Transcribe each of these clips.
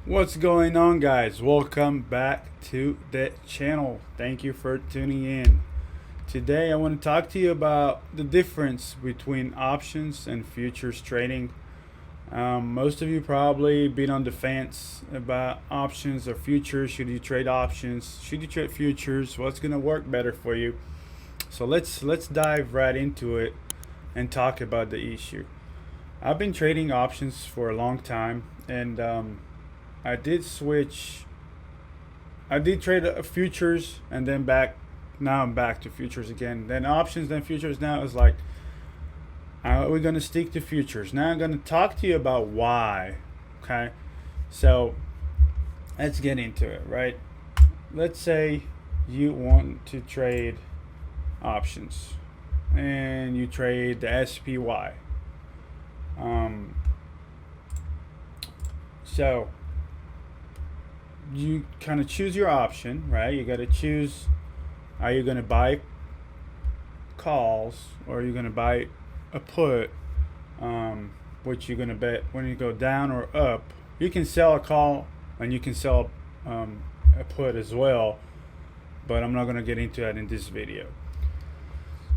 What's going on, guys? Welcome back to the channel. Thank you for tuning in. Today I want to talk to you about the difference between options and futures trading. Most of you probably been on the fence about options or futures. Should you trade options? Should you trade futures? What's going to work better for you? So let's dive right into it and talk about the issue. I've been trading options for a long time, and I did switch. I did trade futures, and then back. Now I'm back to futures again. Then options, then futures. Now it's like we're gonna stick to futures. Now I'm gonna talk to you about why. Okay, so let's get into it. Right. Let's say you want to trade options, and you trade the SPY. Um, so you kind of choose your option, right? You got to choose, are you going to buy calls or are you going to buy a put, which you're going to bet when you go down or up. You can sell a call and you can sell a put as well, but I'm not going to get into that in this video.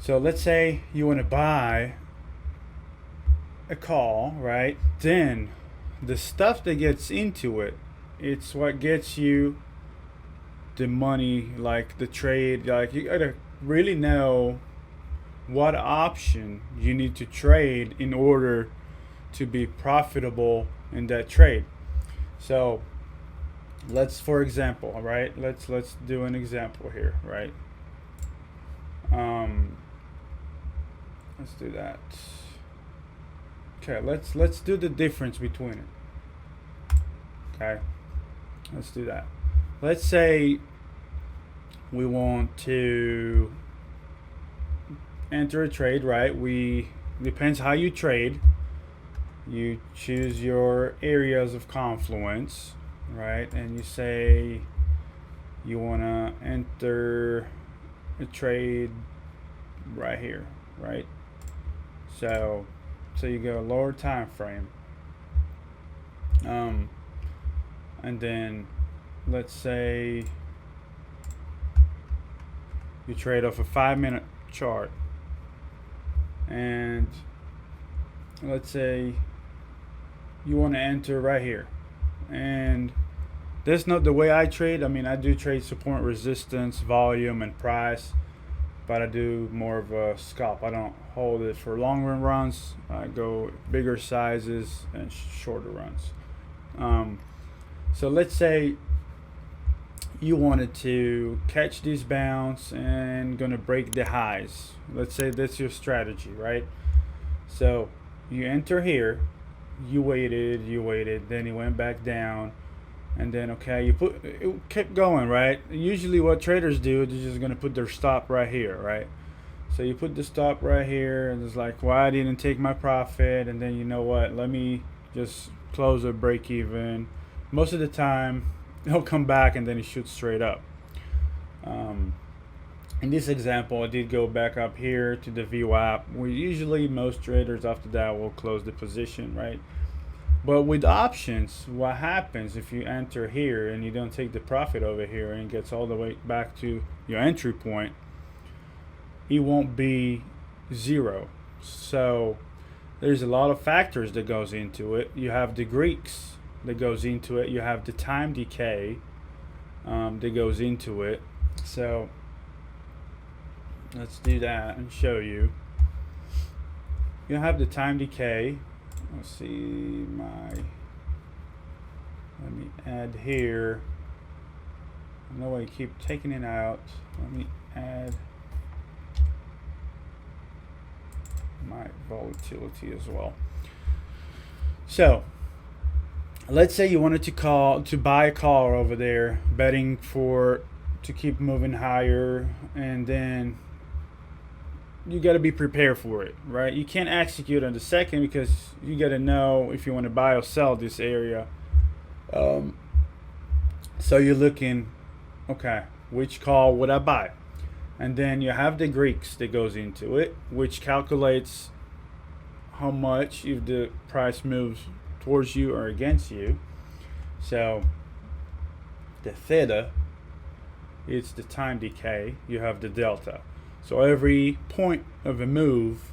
So let's say you want to buy a call, right? Then the stuff that gets into it, it's what gets you the money, like the trade. Like, you gotta really know what option you need to trade in order to be profitable in that trade. So let's, for example, all right, let's do an example here, right? Let's do that. Okay, let's do the difference between it. Okay, let's do that. Let's say we want to enter a trade, right? Depends how you trade. You choose your areas of confluence, right? And you say you want to enter a trade right here, right? So you go lower time frame, and then let's say you trade off a 5-minute chart, and let's say you want to enter right here, and that's not the way I trade. I mean, I do trade support, resistance, volume, and price, but I do more of a scalp. I don't hold it for long runs. I go bigger sizes and shorter runs. So let's say you wanted to catch these bounce and gonna break the highs. Let's say that's your strategy, right? So you enter here, you waited, then it went back down, and then it kept going, right? Usually what traders do is they're just gonna put their stop right here, right? So you put the stop right here, and it's like, well, I didn't take my profit, and then you know what? Let me just close a break even. Most of the time, he'll come back and then he shoots straight up. In this example, I did go back up here to the VWAP. Most traders after that will close the position, right? But with options, what happens if you enter here and you don't take the profit over here and it gets all the way back to your entry point? It won't be zero. So there's a lot of factors that goes into it. You have the Greeks that goes into it. You have the time decay that goes into it. So let's do that and show you. You have the time decay. Let's see let me add here. I know I keep taking it out. Let me add my volatility as well. So let's say you wanted to buy a call over there, betting to keep moving higher, and then you got to be prepared for it, right? You can't execute on the second because you got to know if you want to buy or sell this area. So you're looking, okay, which call would I buy? And then you have the Greeks that goes into it, which calculates how much if the price moves towards you or against you. So the theta, it's the time decay. You have the delta. So every point of a move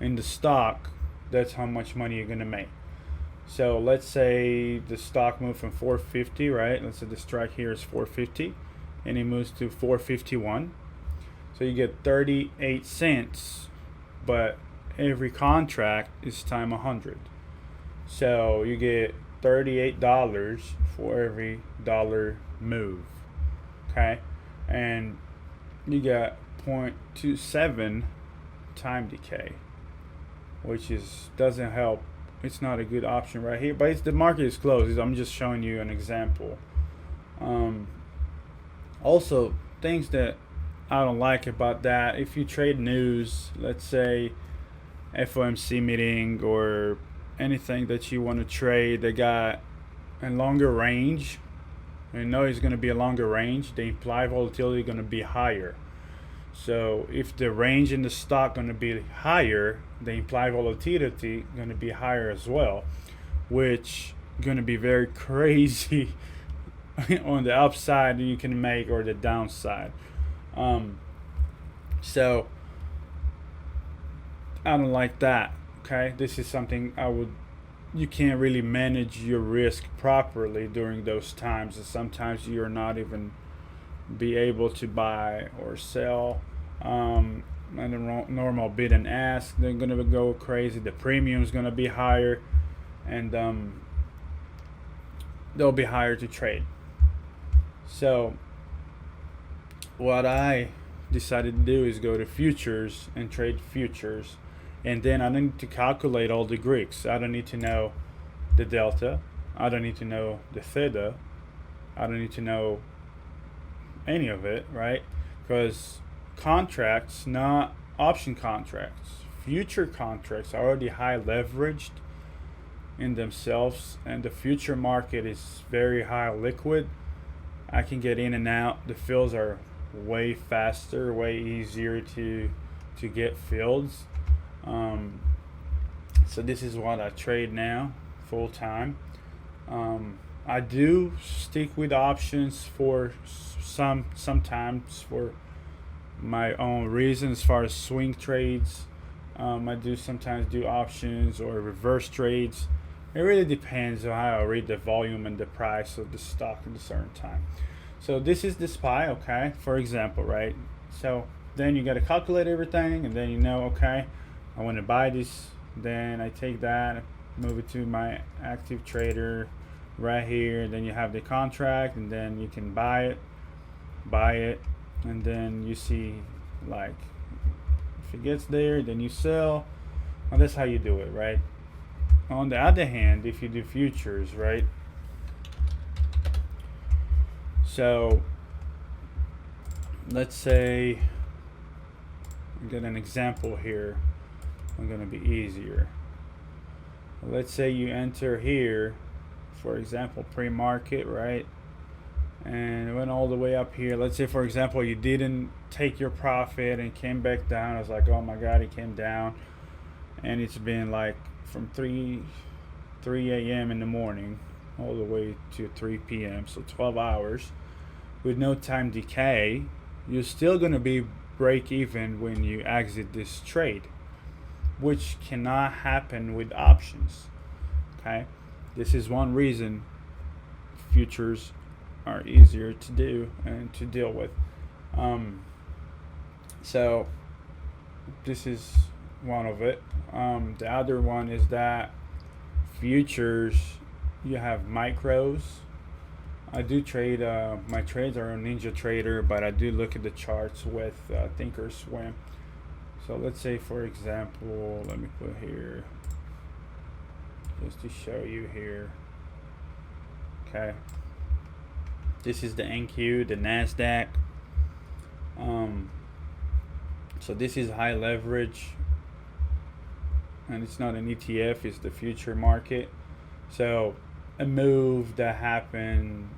in the stock, that's how much money you're gonna make. So let's say the stock moved from 450, right? Let's say the strike here is 450, and it moves to 451. So you get 38 cents, but every contract is time 100. So you get $38 for every dollar move. Okay, and you got 0.27 time decay, which is doesn't help. It's not a good option right here, but the market is closed. I'm just showing you an example. Also, things that I don't like about that, if you trade news, let's say FOMC meeting or anything that you want to trade that got a longer range, you know it's going to be a longer range, the implied volatility is going to be higher. So if the range in the stock going to be higher, the implied volatility going to be higher as well, which going to be very crazy on the upside you can make or the downside. So I don't like that. Okay, this is something you can't really manage your risk properly during those times, and sometimes you're not even be able to buy or sell. And the normal bid and ask, they're gonna go crazy. The premium is gonna be higher, and they'll be higher to trade. So what I decided to do is go to futures and trade futures, and then I don't need to calculate all the Greeks. I don't need to know the delta. I don't need to know the theta. I don't need to know any of it, right? Because contracts, not option contracts, future contracts are already high leveraged in themselves, and the future market is very high liquid. I can get in and out. The fills are way faster, way easier to get fills. So this is what I trade now full time. I do stick with options for sometimes for my own reasons. As far as swing trades, I do sometimes do options or reverse trades. It really depends on how I read the volume and the price of the stock at a certain time. So this is the SPY, okay, for example, right? So then you got to calculate everything, and then you know, okay, I want to buy this. Then I take that, move it to my active trader right here. Then you have the contract, and then you can buy it, and then you see, like, if it gets there, then you sell. And that's how you do it, right? On the other hand, if you do futures, right? So let's say I get an example here. I'm going to be easier. Let's say you enter here, for example, pre-market, right? And it went all the way up here. Let's say, for example, you didn't take your profit and came back down. I was like, oh my God, it came down. And it's been like from 3 a.m. in the morning all the way to 3 p.m. So 12 hours with no time decay. You're still going to be break even when you exit this trade, which cannot happen with options. Okay, this is one reason futures are easier to do and to deal with. So this is one of it. The other one is that futures, you have micros. I do trade, my trades are on Ninja Trader, but I do look at the charts with Thinkorswim. So let's say, for example, let me put here, just to show you here. Okay, this is the NQ, the NASDAQ. So this is high leverage, and it's not an ETF, it's the future market. So a move that happened,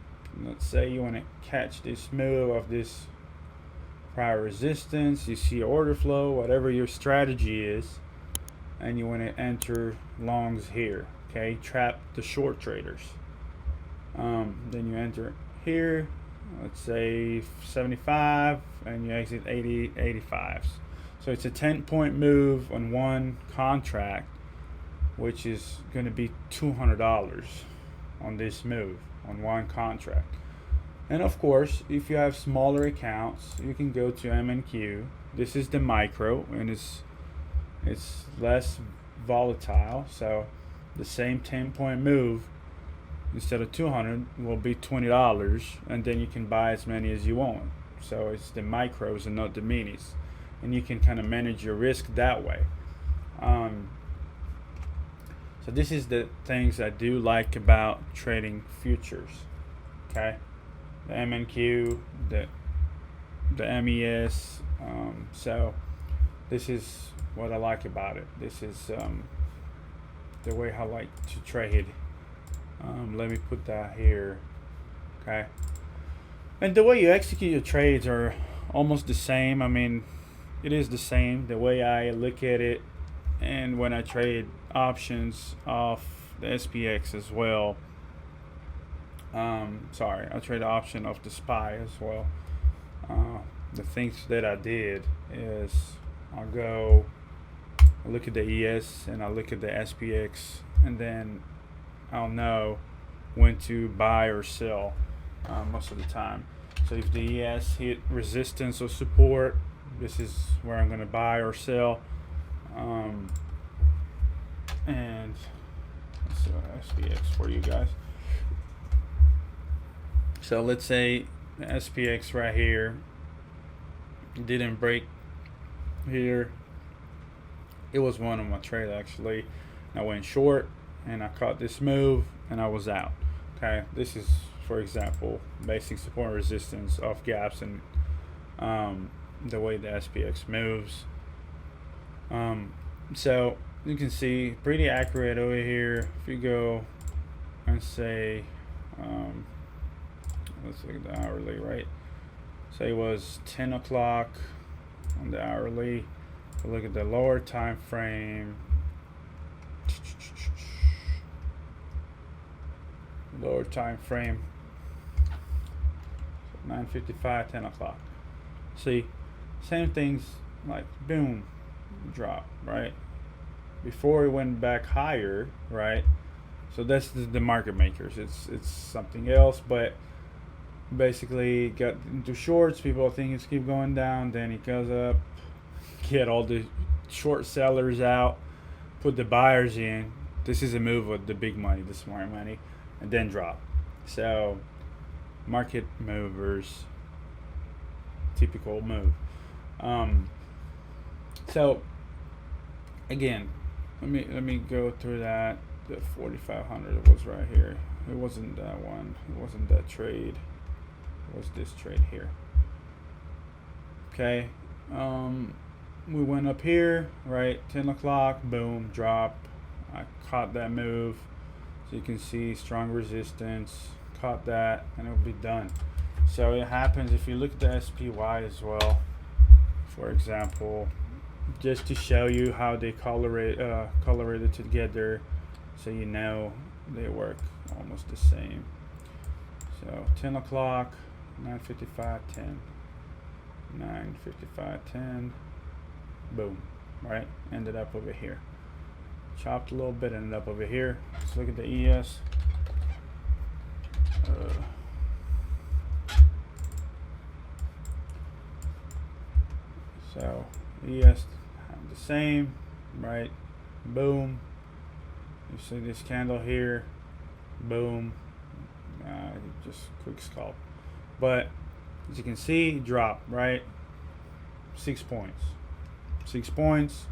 let's say you want to catch this move of this prior resistance, you see order flow, whatever your strategy is, and you want to enter longs here. Okay, trap the short traders. Then you enter here, let's say 75, and you exit 80, 85s. So it's a 10-point move on one contract, which is going to be $200 on this move on one contract. And of course, if you have smaller accounts, you can go to MNQ. This is the micro, and it's less volatile. So the same 10-point move, instead of 200, will be $20, and then you can buy as many as you want. So it's the micros and not the minis, and you can kind of manage your risk that way. So this is the things I do like about trading futures. Okay, the MNQ, the MES. So this is what I like about it. This is the way I like to trade. Let me put that here. Okay, and the way you execute your trades are almost the same. I mean, it is the same the way I look at it, and when I trade options off the SPX as well. Sorry, I trade option off the SPY as well. The things that I did is I'll look at the ES and I'll look at the SPX, and then I'll know when to buy or sell most of the time. So if the ES hit resistance or support, this is where I'm going to buy or sell. And so SPX for you guys. So let's say the SPX right here didn't break here. It was one of my trades actually. I went short and I caught this move and I was out. Okay, this is, for example, basic support and resistance off gaps and the way the SPX moves. So you can see pretty accurate over here. If you go and say, let's look at the hourly, right? Say it was 10 o'clock on the hourly. Look at the lower time frame. Lower time frame. 9:55, 10 o'clock. See, same things, like boom, drop, right? Before it went back higher, right? So that's the market makers. It's something else, but basically got into shorts. People think it's keep going down, then it goes up. Get all the short sellers out, put the buyers in. This is a move with the big money, the smart money, and then drop. So market movers, typical move. So again, let me go through that. The 4,500 was right here. It wasn't that one. It wasn't that trade. It was this trade here. Okay. We went up here, right? 10 o'clock, boom, drop. I caught that move. So you can see strong resistance. Caught that, and it'll be done. So it happens if you look at the SPY as well, for example, just to show you how they colorated together, so you know they work almost the same. So 10 o'clock, 9:55, 10, 9:55, 10, boom, right? Ended up over here. Chopped a little bit, ended up over here. Let's look at the ES. So ES the same, right? Boom. You see this candle here, boom. Just quick scalp, but as you can see, drop, right? 6 points, 6 points,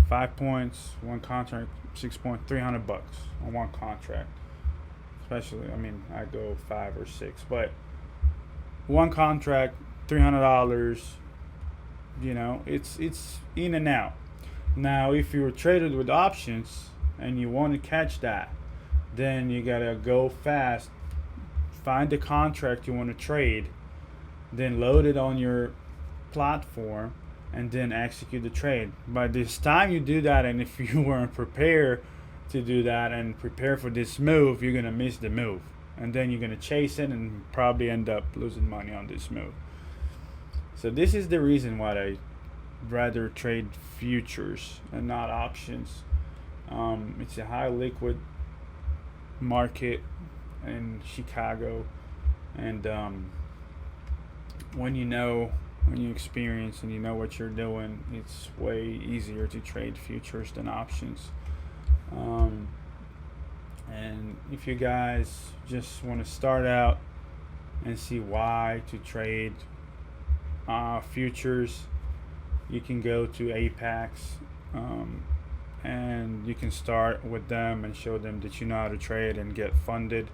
5 points, one contract, 6 points, $300 on one contract. Especially, I mean, I go 5 or 6, but one contract, $300. You know, it's in and out. Now, if you're traded with options and you want to catch that, then you gotta go fast, find the contract you want to trade, then load it on your platform, and then execute the trade. By this time you do that, and if you weren't prepared to do that and prepare for this move, you're gonna miss the move. and then you're gonna chase it and probably end up losing money on this move. So this is the reason why I rather trade futures and not options. It's a high liquid market in Chicago, and when you experience and you know what you're doing, it's way easier to trade futures than options. And if you guys just want to start out and see why to trade futures, you can go to Apex, and you can start with them and show them that you know how to trade and get funded.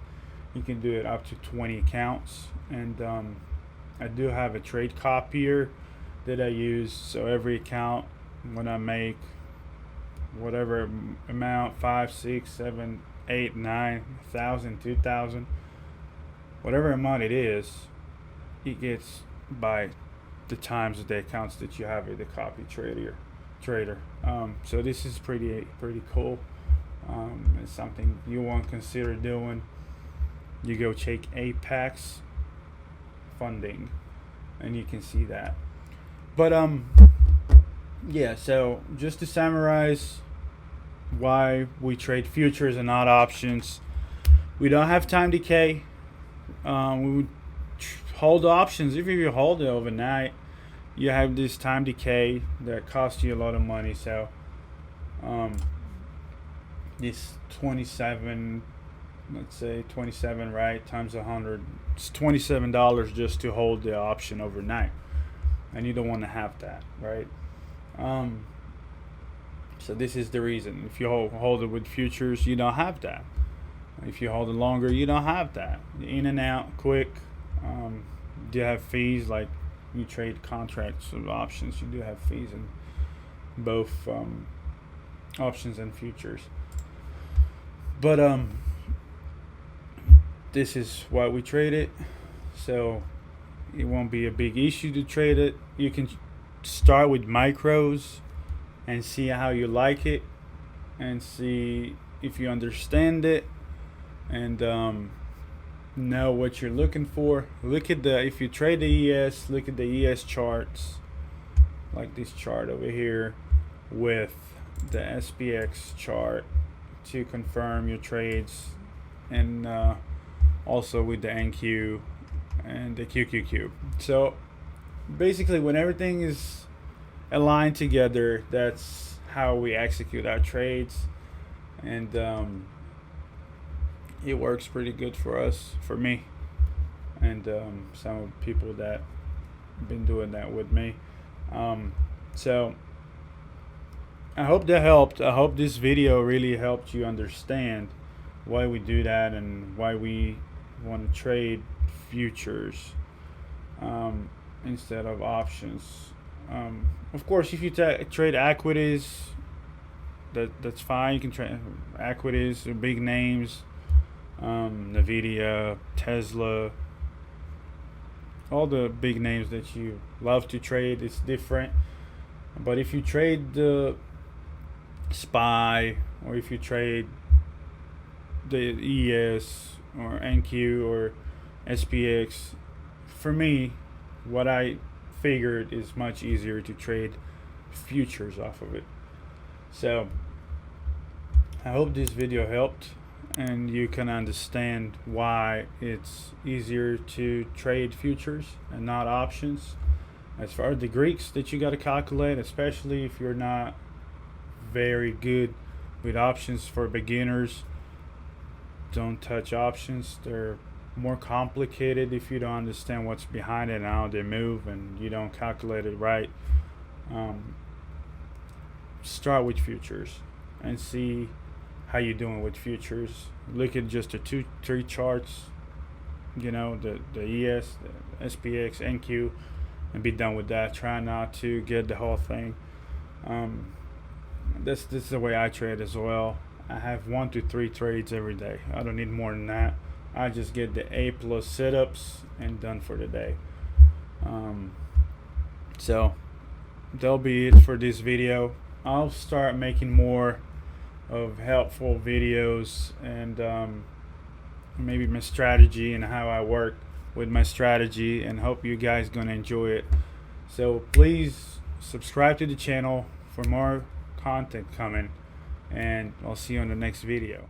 You can do it up to 20 accounts, and I do have a trade copier that I use. So every account, when I make whatever amount, 5, 6, 7, 8, 9,000, 2,000, whatever amount it is, it gets by the times of the accounts that you have with the copy trader. So this is pretty cool. It's something you want to consider doing. You go check Apex funding, and you can see that. But yeah. So just to summarize, why we trade futures and not options. We don't have time decay. We would hold options. If you hold it overnight, you have this time decay that costs you a lot of money. So this 27, let's say 27, right, times 100, it's $27 just to hold the option overnight, and you don't want to have that, right? So this is the reason. If you hold it with futures, you don't have that. If you hold it longer, you don't have that. In and out, quick. Do you have fees? Like you trade contracts of options, you do have fees in both options and futures. But this is why we trade it. So it won't be a big issue to trade it. You can start with micros and see how you like it, and see if you understand it, and know what you're looking for. Look at if you trade the ES, look at the ES charts, like this chart over here with the SPX chart to confirm your trades, and also with the NQ and the QQQ. So basically, when everything is aligned together, that's how we execute our trades, and it works pretty good for us, for me, and some of the people that been doing that with me. So I hope that helped. I hope this video really helped you understand why we do that and why we want to trade futures instead of options. Of course, if you trade equities, that's fine. You can trade equities, big names, Nvidia, Tesla, all the big names that you love to trade. It's different. But if you trade the SPY, or if you trade the ES or NQ or SPX, for me, what I figured is much easier to trade futures off of it. So I hope this video helped and you can understand why it's easier to trade futures and not options. As far as the Greeks that you got to calculate, especially if you're not very good with options, for beginners, don't touch options. They're more complicated if you don't understand what's behind it and how they move, and you don't calculate it right. Start with futures and see how you're doing with futures. Look at just the 2-3 charts, the ES, the SPX, NQ, and be done with that. Try not to get the whole thing. This is the way I trade as well. I have 1 to 3 trades every day. I don't need more than that. I just get the A+ setups and done for the day. So that'll be it for this video. I'll start making more of helpful videos and maybe my strategy and how I work with my strategy, and hope you guys gonna enjoy it. So please subscribe to the channel for more content coming, and I'll see you on the next video.